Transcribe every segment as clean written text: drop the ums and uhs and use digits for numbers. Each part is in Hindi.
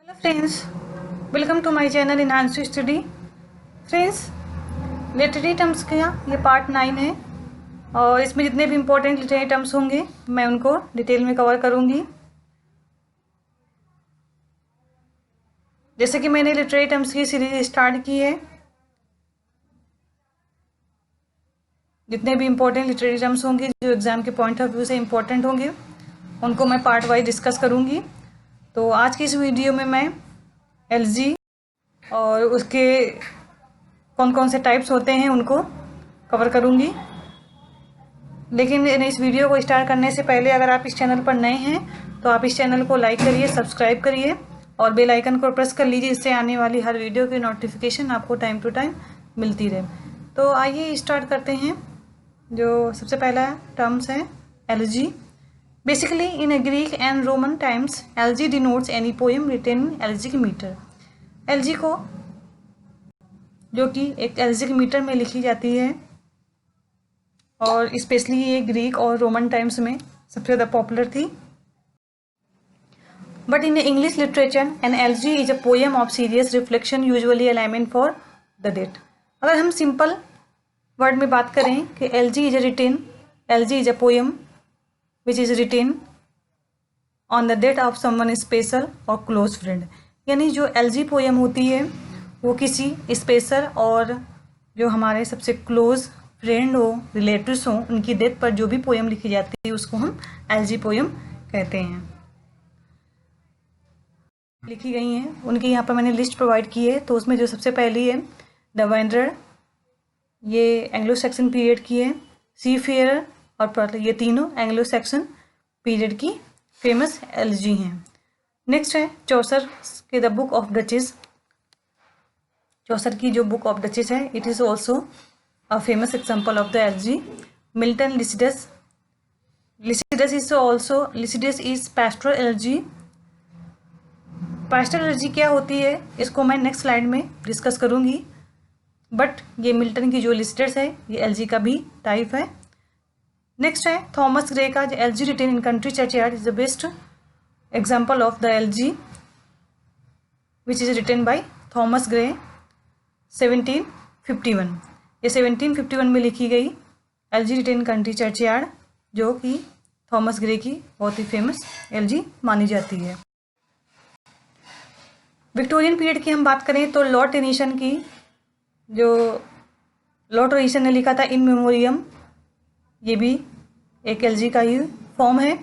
Hello friends, welcome to my channel enhance study. Friends, literary terms का ये पार्ट 9 है और इसमें जितने भी इम्पोर्टेंट लिटरेरी टर्म्स होंगे मैं उनको डिटेल में कवर करूँगी। जैसे कि मैंने लिटरेरी टर्म्स की सीरीज स्टार्ट की है, जितने भी इम्पोर्टेंट लिटरेरी टर्म्स होंगे जो एग्ज़ाम के पॉइंट ऑफ व्यू से इम्पोर्टेंट होंगे उनको मैं पार्ट वाइज डिस्कस करूँगी। तो आज की इस वीडियो में मैं एलजी और उसके कौन कौन से टाइप्स होते हैं उनको कवर करूँगी। लेकिन इस वीडियो को स्टार्ट करने से पहले अगर आप इस चैनल पर नए हैं तो आप इस चैनल को लाइक करिए, सब्सक्राइब करिए और बेल आइकन को प्रेस कर लीजिए, इससे आने वाली हर वीडियो की नोटिफिकेशन आपको टाइम टू टाइम मिलती रहे। तो आइए स्टार्ट करते हैं। जो सबसे पहला टर्म्स है elegy. Basically in Greek and Roman times elegy denotes any poem written in elegiac meter. Elegy को जो कि एक एलजिक मीटर में लिखी जाती है और स्पेशली ये ग्रीक और रोमन टाइम्स में सबसे ज़्यादा पॉपुलर थी। But in English literature an elegy is a poem of serious reflection usually a lament for the dead. अगर हम सिंपल वर्ड में बात करें कि elegy is a poem which is written on the death of someone special और क्लोज फ्रेंड। यानी जो एलजी पोएम होती है वो किसी स्पेशल और जो हमारे सबसे क्लोज फ्रेंड हो, रिलेटिव्स हो, उनकी डेथ पर जो भी पोएम लिखी जाती है उसको हम एलजी पोएम कहते हैं। लिखी गई हैं उनकी यहाँ पर मैंने लिस्ट प्रोवाइड की है। तो उसमें जो सबसे पहली है द वांडरर, ये एंग्लो सैक्सन पीरियड की है। सी फेयर और पर्ल, ये तीनों एंग्लो सैक्सन पीरियड की फेमस एलजी हैं। नेक्स्ट है चौसर के द बुक ऑफ डचेस। चौसर की जो बुक ऑफ डचेस है it is also a famous example of the LG. Milton Lycidas is pastoral LG. Pastoral LG क्या होती है इसको मैं नेक्स्ट स्लाइड में डिस्कस करूंगी, बट ये मिल्टन की जो लिसिडस है ये एलजी का भी टाइप है। नेक्स्ट है थॉमस ग्रे का जो elegy written in country churchyard is the best example of the elegy which is written by Thomas Gray 1751। ये 1751 में लिखी गई एलजी रिटेन कंट्री चर्चयार्ड जो कि थॉमस ग्रे की बहुत ही फेमस एलजी मानी जाती है। विक्टोरियन पीरियड की हम बात करें तो लॉर्ड टेनीसन की जो लॉर्ड टेनीसन ने लिखा था इन मेमोरियम, ये भी एक एलजी का ही फॉर्म है।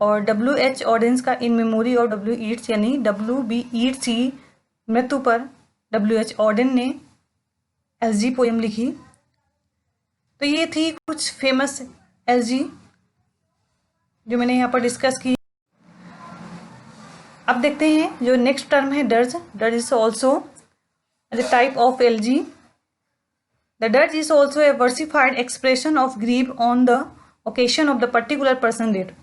और W.H. ऑर्डेंस का इन मेमोरी और W. ईट्स यानी W.B. ईट्स की मृत्यु पर W.H. ऑर्डेन ने एलजी पोएम लिखी। तो ये थी कुछ फेमस एलजी जो मैंने यहाँ पर डिस्कस की। अब देखते हैं जो नेक्स्ट टर्म है dirge. Dirge is also the type of elegy. The dirge is also a versified expression of grief on the occasion of the particular person death.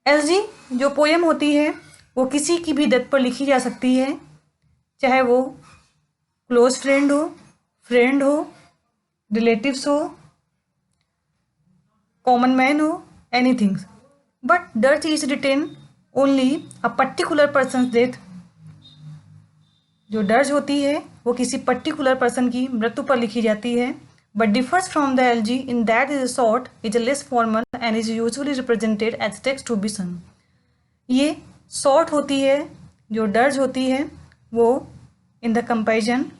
Elegy जो पोएम होती है वो किसी की भी डेथ पर लिखी जा सकती है, चाहे वो क्लोज फ्रेंड हो, रिलेटिव्स हो, कॉमन मैन हो, anything. But dirge is written only a particular person death. जो डर्ज होती है वो किसी पर्टिकुलर पर्सन की मृत्यु पर लिखी जाती है, but differs from the LG in that is short, is less formal and is usually represented as text to be sung। ये शॉर्ट होती है, जो डर्ज होती है वो in the comparison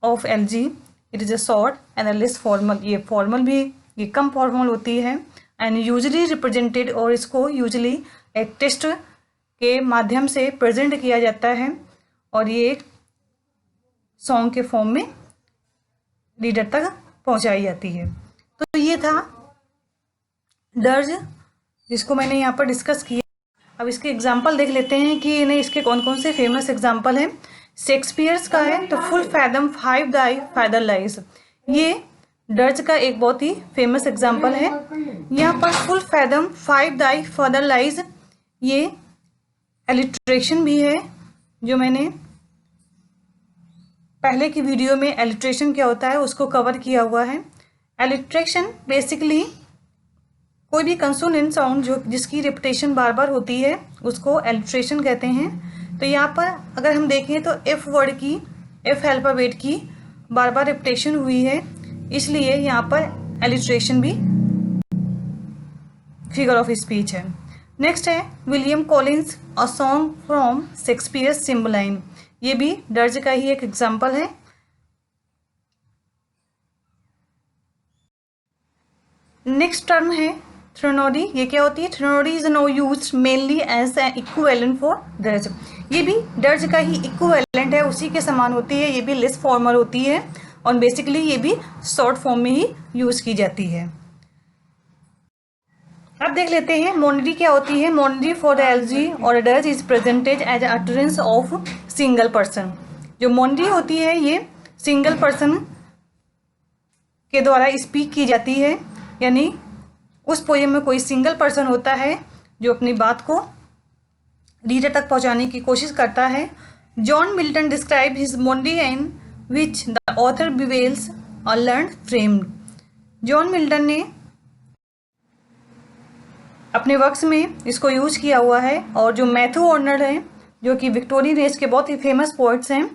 of LG it is a short and a less formal। ये फॉर्मल भी, ये कम फॉर्मल होती है and usually represented, और इसको usually एक टेक्स्ट के माध्यम से प्रेजेंट किया जाता है और ये एक सॉन्ग के फॉर्म में रीडर तक पहुंचाई जाती है। तो ये था डर्ज जिसको मैंने यहाँ पर डिस्कस किया। अब इसके एग्जाम्पल देख लेते हैं कि इन्हें इसके कौन कौन से फेमस एग्जाम्पल हैं। शेक्सपियर्स का है तो फुल फैदम फाइव दाई फादर लाइज। ये डर्ज का एक बहुत ही फेमस एग्जाम्पल है। यहाँ पर फुल फैदम फाइव दाई फादर लाइज ये एलिट्रेशन भी है, जो मैंने पहले की वीडियो में एलिट्रेशन क्या होता है उसको कवर किया हुआ है। एलिट्रेशन बेसिकली कोई भी कंसोनेंट साउंड जो जिसकी रिपीटेशन बार बार होती है उसको एलिट्रेशन कहते हैं। तो यहाँ पर अगर हम देखें तो एफ वर्ड की, एफ अल्फाबेट की बार बार रिपीटेशन हुई है, इसलिए यहाँ पर एलिट्रेशन भी फिगर ऑफ स्पीच है। नेक्स्ट है William Collins a song from Shakespeare Cymbeline. ये भी डर्ज का ही एक एग्जाम्पल है। नेक्स्ट टर्म है थ्रेनोडी। ये क्या होती है? Threnody is now used mainly as a equivalent for dirge. ये भी डर्ज का ही इक्विवेलेंट है, उसी के समान होती है। ये भी लेस फॉर्मल होती है और बेसिकली ये भी शॉर्ट फॉर्म में ही यूज की जाती है। अब देख लेते हैं मोनरी क्या होती है। मोनरी फॉर द एलजी और dirge is presented as utterance of single person. जो मोनरी होती है ये सिंगल पर्सन के द्वारा स्पीक की जाती है, यानी उस पोएम में कोई सिंगल पर्सन होता है जो अपनी बात को रीडर तक पहुंचाने की कोशिश करता है। John Milton describe his monody in which the author bewails a learned friend. John Milton ने अपने वर्क्स में इसको यूज किया हुआ है। और जो मैथ्यू आर्नल्ड हैं जो कि विक्टोरियन एज के बहुत ही फेमस पोइट्स हैं,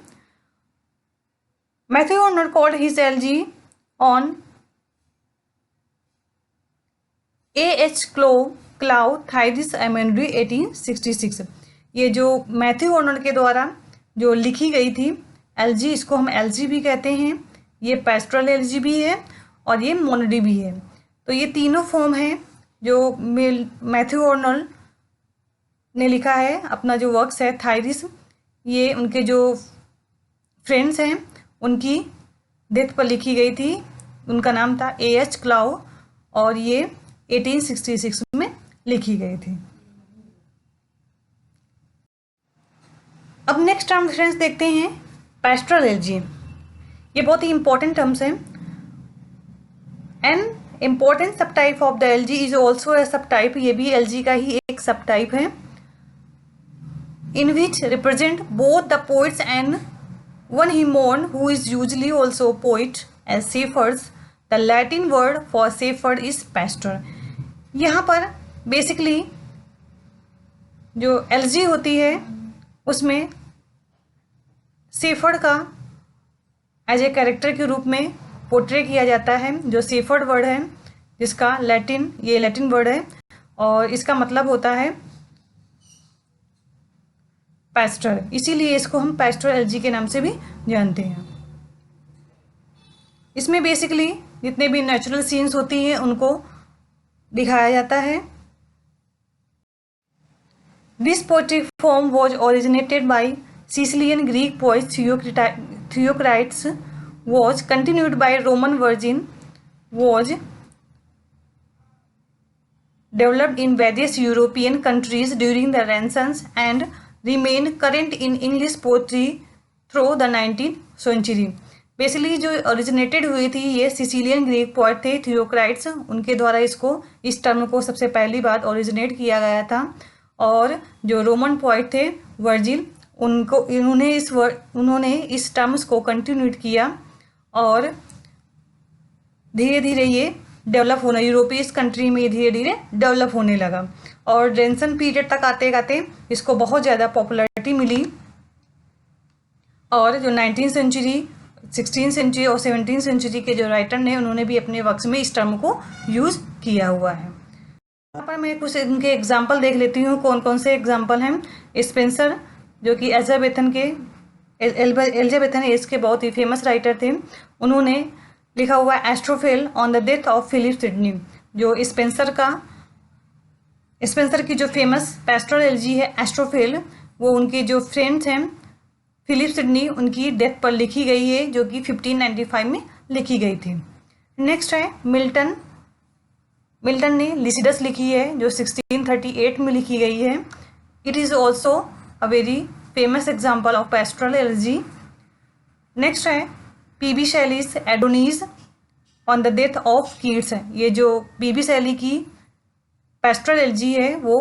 Matthew Arnold called his elegy on A.H. Clough Thyrsis a monody 1866। ये जो मैथ्यू आर्नल्ड के द्वारा जो लिखी गई थी एलजी, इसको हम एलजी भी कहते हैं। ये पेस्टरल एलजी भी है और ये मोनरी भी है। तो ये तीनों फॉर्म हैं जो मैथ्यू आर्नल्ड ने लिखा है। अपना जो वर्क्स है थाइरिस, ये उनके जो फ्रेंड्स हैं उनकी डेथ पर लिखी गई थी। उनका नाम था A.H. क्लाउ और ये 1866 में लिखी गई थी। अब नेक्स्ट टर्म फ्रेंड्स देखते हैं पेस्टरल एलजी। ये बहुत ही इंपॉर्टेंट टर्म्स हैं। एन इम्पोर्टेंट सब type of the LG is also ए सब टाइप। ये भी एलजी का ही एक सब टाइप है। In which represent both the poets and one he mourn who is usually also poet as shepherds. The Latin word for shepherd is pastor. यहाँ पर बेसिकली जो एलजी होती है उसमें सेफर्ड का एज ए कैरेक्टर के रूप में पोर्ट्रे किया जाता है। जो सेफर्ड वर्ड है जिसका ये लैटिन वर्ड है और इसका मतलब होता है पेस्टर, इसीलिए इसको हम पेस्टर एलजी के नाम से भी जानते हैं। इसमें बेसिकली जितने भी नेचुरल सीन्स होती हैं उनको दिखाया जाता है। This poetic form was originated by Sicilian Greek poet Theocritus, was continued by Roman Virgil, was developed in various European countries during the Renaissance and remained current in English poetry through the 19th century. Basically जो ओरिजिनेटेड हुई थी ये सिसिलियन ग्रीक पोएट थे थियोक्राइट्स, उनके द्वारा इस टर्म को सबसे पहली बार ओरिजिनेट किया गया था। और जो रोमन पोएट थे वर्जिल, उन्होंने इस टर्म्स को कंटिन्यूट किया और धीरे धीरे ये डेवलप होना, यूरोपीय कंट्री में धीरे धीरे डेवलप होने लगा। और रेनेसांस पीरियड तक आते आते इसको बहुत ज़्यादा पॉपुलैरिटी मिली। और जो 19th सेंचुरी, 16th सेंचुरी और 17th सेंचुरी के जो राइटर ने उन्होंने भी अपने वर्क्स में इस टर्म को यूज़ किया हुआ है। यहाँ पर मैं कुछ इनके एग्जाम्पल देख लेती हूँ कौन कौन से एग्जाम्पल हैं। स्पेंसर जो कि एलिजाबेथन एज के बहुत ही फेमस राइटर थे, उन्होंने लिखा हुआ Astrophel on the death of Philip Sidney. जो स्पेंसर की जो फेमस पेस्टरल एलजी है एस्ट्रोफेल, वो उनके जो फ्रेंड्स हैं फिलिप सिडनी उनकी डेथ पर लिखी गई है, जो कि 1595 में लिखी गई थी। नेक्स्ट है मिल्टन ने लिसिडस लिखी है जो 1638 में लिखी गई है। It is also a very famous example of pastoral elegy. Next है PB Shelley's Adonais on the death of Keats. ये जो पीबी शैली की पेस्टरल एलजी है वो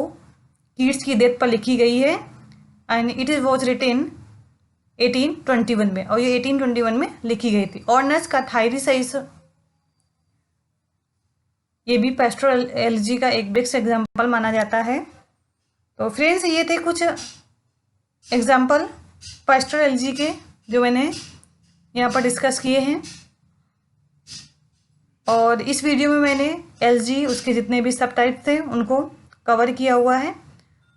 कीट्स की डेथ पर लिखी गई है and it is was written 1821 में, और ये 1821 में लिखी गई थी। ऑर्नस का थायरिसाइस ये भी पैस्टोरल एलजी का एक बेस्ट एग्जाम्पल माना जाता है। तो फ्रेंड्स, ये थे कुछ एग्जाम्पल पैस्टोरल एलजी के जो मैंने यहाँ पर डिस्कस किए हैं। और इस वीडियो में मैंने एलजी उसके जितने भी सब टाइप थे उनको कवर किया हुआ है,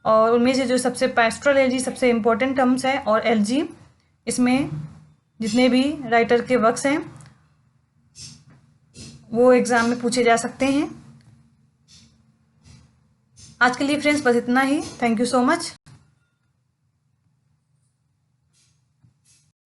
और उनमें से जो सबसे पैस्टोरल एलजी सबसे इम्पोर्टेंट टर्म्स है, और एलजी इसमें जितने भी राइटर के वर्क्स हैं वो एग्ज़ाम में पूछे जा सकते हैं। आज के लिए फ्रेंड्स बस इतना ही। Thank you so much.